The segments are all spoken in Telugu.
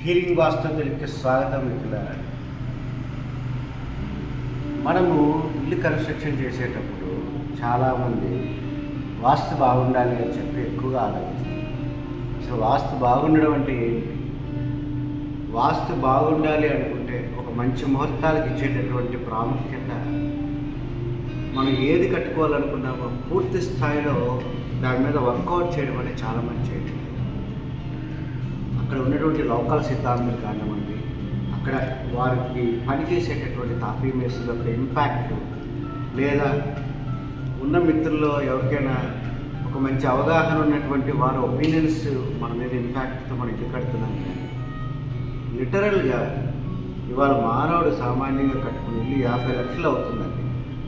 హీరింగ్ వాస్తు తెలుగుకి స్వాగతం మిత్రులారా. మనము ఇల్లు కన్స్ట్రక్షన్ చేసేటప్పుడు చాలామంది వాస్తు బాగుండాలి అని చెప్పి ఎక్కువగా ఆలోచిస్తారు. అసలు వాస్తు బాగుండడం అంటే ఏంటి? వాస్తు బాగుండాలి అనుకుంటే ఒక మంచి ముహూర్తాలకు ఇచ్చేటటువంటి ప్రాముఖ్యత, మనం ఏది కట్టుకోవాలనుకున్నామో పూర్తి స్థాయిలో దాని మీద వర్కౌట్ చేయడం అనేది చాలా మంచి. అక్కడ ఉన్నటువంటి లోకల్ సిద్ధాంతులు కానివ్వండి, అక్కడ వారికి పనిచేసేటటువంటి తాపీ మేసుల యొక్క ఇంపాక్ట్, లేదా ఉన్న మిత్రుల్లో ఎవరికైనా ఒక మంచి అవగాహన ఉన్నటువంటి వారి ఒపీనియన్స్ మన మీద ఇంపాక్ట్తో మనం ఇల్లు కడుతున్నాం. కానీ లిటరల్గా ఇవాళ మానవుడు సామాన్యంగా కట్టుకుని ఇల్లు 50 లక్షలు అవుతుందండి.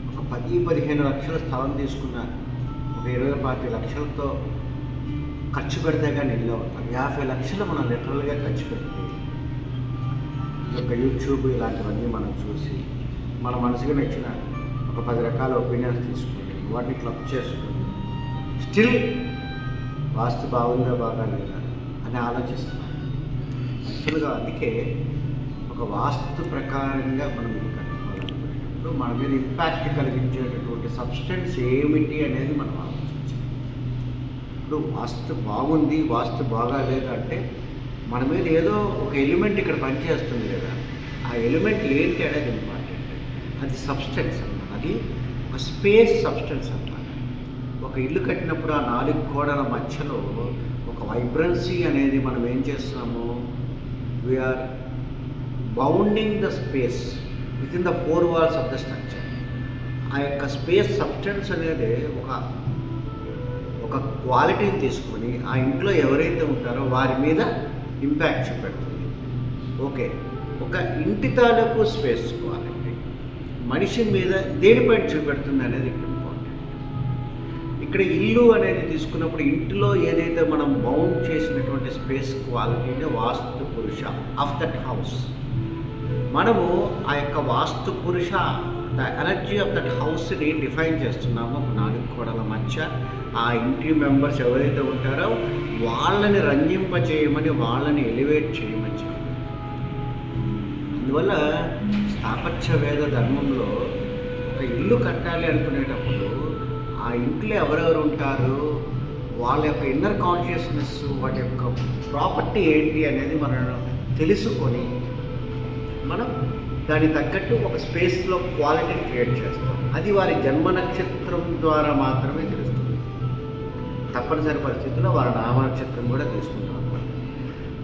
ఒక 10-15 లక్షల స్థలం తీసుకున్న ఒక 20-25 లక్షలతో ఖర్చు పెడితే కానీ ఇల్లు అవుతాం. 50 లక్షలు మనం లిటరల్గా ఖర్చు పెడితే ఈ యొక్క యూట్యూబ్ ఇలాంటివన్నీ మనం చూసి మన మనసుకు నచ్చిన ఒక 10 రకాల ఒపీనియన్స్ తీసుకొని వాటిని క్లబ్ చేసుకొని స్టిల్ వాస్తు బాగుందా బాగాలేదా అని ఆలోచిస్తున్నాం. యాక్చువల్గా అందుకే ఒక వాస్తు ప్రకారంగా మనం ఇల్లు కట్టుకోవాలనుకునేటప్పుడు మన మీద ఇంపాక్ట్ కలిగించేటటువంటి సబ్స్టెన్స్ ఏమిటి అనేది మనం ఆలోచించాలి. ఇప్పుడు వాస్తు బాగుంది, వాస్తు బాగాలేదు అంటే మన మీద ఏదో ఒక ఎలిమెంట్ ఇక్కడ పనిచేస్తుంది కదా, ఆ ఎలిమెంట్ ఏంటి అనేది ఇంపార్టెంట్. అది సబ్స్టెన్స్ అన్నమాట, అది ఒక స్పేస్ సబ్స్టెన్స్ అన్నమాట. ఒక ఇల్లు కట్టినప్పుడు ఆ 4 గోడల మధ్యలో ఒక వైబ్రెన్సీ అనేది మనం ఏం చేస్తున్నాము, we are bounding the space within the 4 walls of the structure. ఆ యొక్క స్పేస్ సబ్స్టెన్స్ అనేది ఒక క్వాలిటీని తీసుకొని ఆ ఇంట్లో ఎవరైతే ఉంటారో వారి మీద ఇంపాక్ట్ చూపెడుతుంది. ఓకే, ఒక ఇంటి తాలూకు స్పేస్ క్వాలిటీ మనిషి మీద దేనిపైన చూపెడుతుంది అనేది ఇక్కడ ఇంపార్టెంట్. ఇక్కడ ఇల్లు అనేది తీసుకున్నప్పుడు ఇంటిలో ఏదైతే మనం బౌండ్ చేసినటువంటి స్పేస్ క్వాలిటీనే వాస్తు పురుష ఆఫ్ దట్ హౌస్. మనము ఆ యొక్క వాస్తు పురుష ద ఎనర్జీ ఆఫ్ దట్ హౌస్ని డిఫైన్ చేస్తున్నాము. 4 గోడల మధ్య ఆ ఇంటి మెంబర్స్ ఎవరైతే ఉంటారో వాళ్ళని రంజింపచేయమని, వాళ్ళని ఎలివేట్ చేయమని చెప్పి. అందువల్ల స్థాపత్య వేద ధర్మంలో ఒక ఇల్లు కట్టాలి అనుకునేటప్పుడు ఆ ఇంట్లో ఎవరెవరు ఉంటారు, వాళ్ళ యొక్క ఇన్నర్ కాన్షియస్నెస్, వాటి యొక్క ప్రాపర్టీ ఏంటి అనేది మనం తెలుసుకొని మనం దానికి తగ్గట్టు ఒక స్పేస్లో క్వాలిటీని క్రియేట్ చేస్తాం. అది వారి జన్మ నక్షత్రం ద్వారా మాత్రమే తెలుస్తుంది. తప్పనిసరి పరిస్థితుల్లో వారి నామ నక్షత్రం కూడా తీసుకుంటాం అనమాట.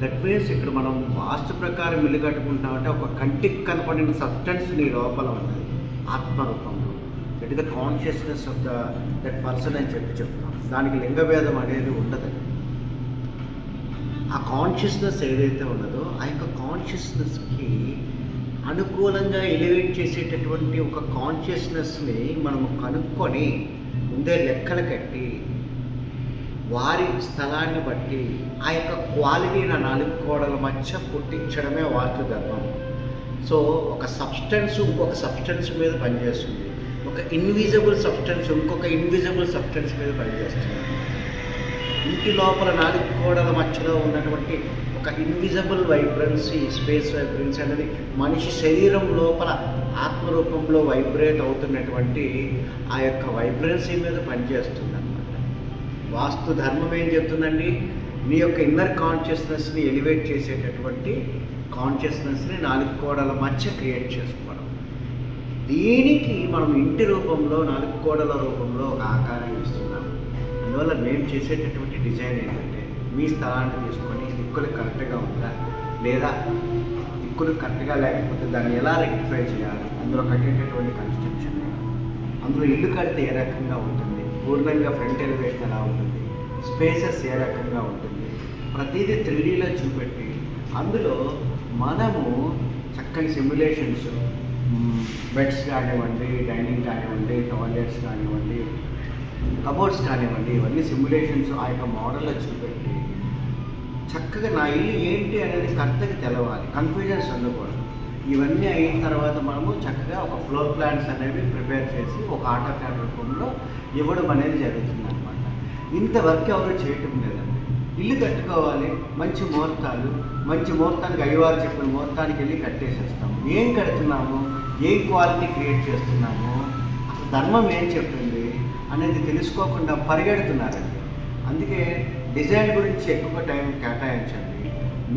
దట్ మీన్స్ ఇక్కడ మనం వాస్తు ప్రకారం ఇల్లు కట్టుకుంటామంటే ఒక కంటికి కనపడిన సబ్స్టెన్స్ నీ లోపల ఉన్నది ఆత్మరూపంలో. That is the consciousness of that person అని చెప్తాం. దానికి లింగభేదం అనేది ఉండదు. ఆ కాన్షియస్నెస్ ఏదైతే ఉన్నదో ఆ యొక్క కాన్షియస్నెస్కి అనుకూలంగా ఎలివేట్ చేసేటటువంటి ఒక కాన్షియస్నెస్ని మనము కనుక్కొని ముందే లెక్కలు కట్టి వారి స్థలాన్ని బట్టి ఆ యొక్క క్వాలిటీని 4 గోడల మధ్య పుట్టించడమే వాస్తు ధర్మం. సో ఒక సబ్స్టెన్స్ ఇంకొక సబ్స్టెన్స్ మీద పనిచేస్తుంది, ఒక ఇన్విజిబుల్ సబ్స్టెన్స్ ఇంకొక ఇన్విజిబుల్ సబ్స్టెన్స్ మీద పనిచేస్తుంది. ఇంటి లోపల 4 గోడల మధ్యలో ఉన్నటువంటి ఒక ఇన్విజిబుల్ వైబ్రెన్సీ, స్పేస్ వైబ్రెన్సీ అనేది మనిషి శరీరం లోపల ఆత్మరూపంలో వైబ్రేట్ అవుతున్నటువంటి ఆ యొక్క వైబ్రెన్సీ మీద పనిచేస్తుంది అన్నమాట. వాస్తు ధర్మం ఏం చెప్తుందండి, నీ యొక్క ఇన్నర్ కాన్షియస్నెస్ని ఎలివేట్ చేసేటటువంటి కాన్షియస్నెస్ని 4 గోడల మధ్య క్రియేట్ చేసుకోవడం. దీనికి మనం ఇంటి రూపంలో 4 గోడల రూపంలో ఒక ఆకారం ఇస్తున్నాం. అందువల్ల మేము చేసేటటువంటి డిజైన్ ఏంటంటే, మీ స్థలాన్ని తీసుకొని దిక్కులు కరెక్ట్గా ఉందా లేదా, దిక్కులు కరెక్ట్గా లేకపోతే దాన్ని ఎలా రెక్టిఫై చేయాలి, అందులో కట్టేటటువంటి కన్స్ట్రక్షన్, అందులో ఇల్లు కడితే ఏ రకంగా ఉంటుంది, పూర్ణంగా ఫ్రంట్ ఎలివేషన్ ఎలా ఉంటుంది, స్పేసెస్ ఏ రకంగా ఉంటుంది, ప్రతిదీ 3Dలో చూపెట్టి అందులో మనము చక్కని సిమ్యులేషన్స్, బెడ్స్ కానివ్వండి, డైనింగ్ కానివ్వండి, టాయిలెట్స్ కానివ్వండి, కబోర్డ్స్ కానివ్వండి, ఇవన్నీ సిమ్యులేషన్స్ ఆ యొక్క మోడల్లో చూపెట్టి చక్కగా నా ఇల్లు ఏంటి అనేది కరెక్ట్గా తెలవాలి, కన్ఫ్యూజన్స్ ఉండకూడదు. ఇవన్నీ అయిన తర్వాత మనము చక్కగా ఒక ఫ్లోర్ ప్లాన్స్ అనేవి ప్రిపేర్ చేసి ఒక ఆటోకాడ్ రూపంలో ఇవ్వడం అనేది జరుగుతుంది అనమాట. ఇంత వర్క్ ఎవరు చేయటం లేదండి. ఇల్లు కట్టుకోవాలి, మంచి ముహూర్తానికి అయ్యవారు చెప్పిన ముహూర్తానికి వెళ్ళి కట్టేసేస్తాము. ఏం కడుతున్నాము, ఏం క్వాలిటీ క్రియేట్ చేస్తున్నాము, అసలు ధర్మం ఏం చెప్తుంది అనేది తెలుసుకోకుండా పరిగెడుతున్నారండి. అందుకే డిజైన్ గురించి ఎక్కువ టైం కేటాయించండి.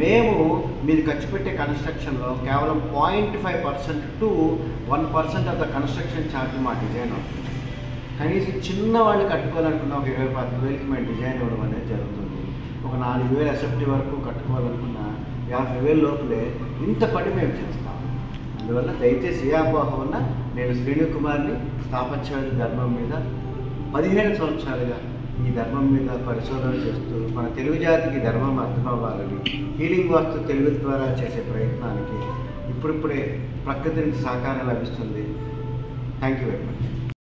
మేము మీరు ఖర్చు పెట్టే కన్స్ట్రక్షన్లో కేవలం 0.5% to 1% of the construction charge మా డిజైన్ అవుతుంది. కనీసం చిన్న వాళ్ళు కట్టుకోవాలనుకున్న ఒక 20-25,000కి మేము డిజైన్ ఇవ్వడం అనేది జరుగుతుంది. ఒక 4,000 ఎస్ఎఫ్టీ వరకు కట్టుకోవాలనుకున్న 50,000 లోపలే ఇంత పని మేము చేస్తాం. అందువల్ల దయచేసి ఏ అపోహ ఉన్నా, నేను శ్రీను కుమార్ని, స్థాపత్యవేద ధర్మం మీద 17 సంవత్సరాలుగా ఈ ధర్మం మీద పరిశోధన చేస్తూ మన తెలుగు జాతికి ధర్మం అర్థమవ్వాలని హీలింగ్ వాస్తు తెలుగు ద్వారా చేసే ప్రయత్నానికి ఇప్పుడిప్పుడే ప్రకృతి నుంచి సహకారం లభిస్తుంది. Thank you very much.